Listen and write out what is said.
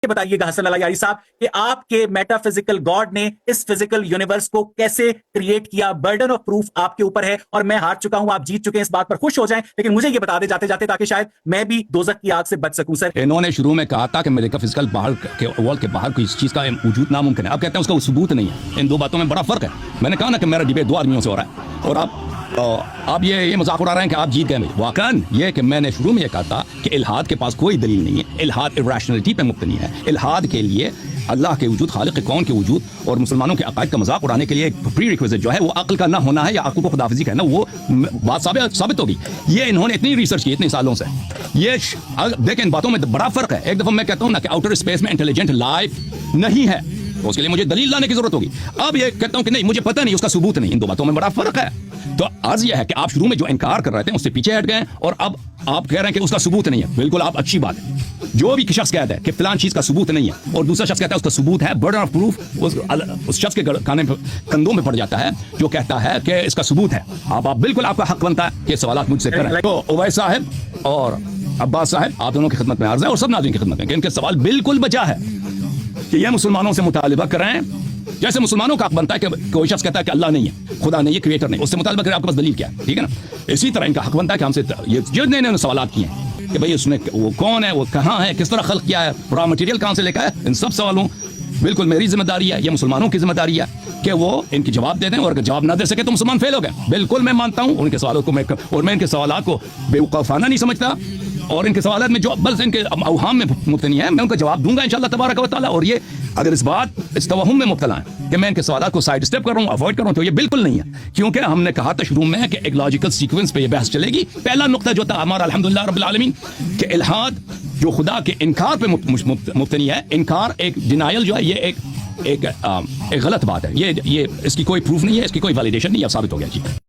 بتائیے گا حسن اللہ یاری صاحب کہ آپ کے میٹا فزیکل گاڈ نے اس فزیکل یونیورس کو کیسے کریٹ کیا. برڈن آف پروف آپ کے اوپر ہے اور میں ہار چکا ہوں, آپ جیت چکے ہیں, اس بات پر خوش ہو جائیں, لیکن مجھے یہ بتا دے جاتے جاتے تاکہ شاید میں بھی دوزخ کی آگ سے بچ سکوں. سر انہوں نے شروع میں کہا تھا کہ میرے کا فزیکل باہر کے وال کے باہر کوئی چیز کا وجود ناممکن ہے. اب کہتے ہیں اس کا ثبوت نہیں ہے. ان دو باتوں میں بڑا فرق ہے. میں نے کہا نا کہ میرا ڈبیٹ دو آدمیوں سے ہو رہا ہے اور آپ یہ مذاق اڑا رہے ہیں کہ آپ جیت گئے. واقعاً یہ کہ میں نے شروع میں یہ کہا تھا کہ الحاد کے پاس کوئی دلیل نہیں ہے. الحاد irrationality پہ مبتنی ہے. الحاد کے لیے اللہ کے وجود, خالق کون کے وجود اور مسلمانوں کے عقائد کا مذاق اڑانے کے لیے ایک پری ریکویزٹ جو ہے وہ عقل کا نہ ہونا ہے یا عقل کو خداحافظی کہنا, وہ بات ثابت ہوگی. یہ انہوں نے اتنی ریسرچ کی اتنے سالوں سے. یہ دیکھیں ان باتوں میں بڑا فرق ہے. ایک دفعہ میں کہتا ہوں نا کہ آؤٹر اسپیس میں انٹیلیجنٹ لائف نہیں ہے, تو اس کے لیے مجھے دلیل لانے کی ضرورت ہوگی. اب یہ کہتا ہوں کہ نہیں مجھے پتہ نہیں, اس کا ثبوت نہیں. ان دو باتوں میں بڑا فرق ہے. تو عرض یہ ہے کہ آپ شروع میں جو انکار کر رہے تھے اس سے پیچھے ہٹ گئے اور اب آپ کہہ رہے ہیں کہ اس کا ثبوت نہیں ہے. بالکل آپ اچھی بات ہے. جو بھی شخص کہتا ہے کہ فلان چیز کا ثبوت نہیں ہے اور دوسرا شخص کہتا ہے اس کا ثبوت ہے, برڈن آف پروف اس شخص کے کندھوں میں پڑ جاتا ہے جو کہتا ہے کہ اس کا ثبوت ہے. آپ بالکل آپ کا حق بنتا ہے کہ سوالات مجھ سے کریں. تو اویس صاحب اور عباس صاحب آپ دونوں کی خدمت میں عرض ہے اور سب ناظرین کی خدمت میں کہ ان کے سوال بالکل بجا ہے کہ یہ مسلمانوں سے مطالبہ کریں جیسے مسلمانوں کا حق بنتا ہے کہ کوئی شخص کہتا ہے کہ اللہ نہیں ہے, خدا نہیں ہے, کریٹر نہیں, اس سے مطالبہ کریں آپ کے پاس دلیل کیا ہے. ٹھیک ہے نا. اسی طرح ان کا حق بنتا ہے کہ ہم سے یہ نئے نئے سوالات کیے ہیں کہ بھئی اس نے وہ کون ہے, وہ کہاں ہے, کس طرح خلق کیا ہے, را مٹیریل کہاں سے لے کر ہے. ان سب سوالوں بالکل میری ذمہ داری ہے, یہ مسلمانوں کی ذمہ داری ہے کہ وہ ان کی جواب دے دیں, اور اگر جواب نہ دے سکے تو مسلمان فیل ہو گئے. بالکل میں مانتا ہوں ان کے سوالوں کو, میں ان کے سوالات کو بے وقوفانہ نہیں سمجھتا, اور ان کے سوالات میں جو بس ان کے اوہام میں مبتنی ہے, میں ان کا جواب دوں گا انشاءاللہ تبارک و تعالی. اور یہ اگر اس توہم میں مبتلا ہیں کہ میں ان کے سوالات کو سائڈ اسٹیپ کر رہا ہوں, اوائڈ کر رہا ہوں, تو یہ بالکل نہیں ہے. کیونکہ ہم نے کہا تھا شروع میں کہ ایک لاجیکل سیکوینس پہ یہ بحث چلے گی. پہلا نقطہ جو تھا ہمارا الحمدللہ رب العالمین کہ الحاد جو خدا کے انکار پہ مبتنی ہے. انکار ایک ڈینائل جو ہے یہ ایک غلط بات ہے. یہ اس کی کوئی پروف نہیں ہے, اس کی کوئی ویلیڈیشن نہیں ہے, ثابت ہو گیا. جی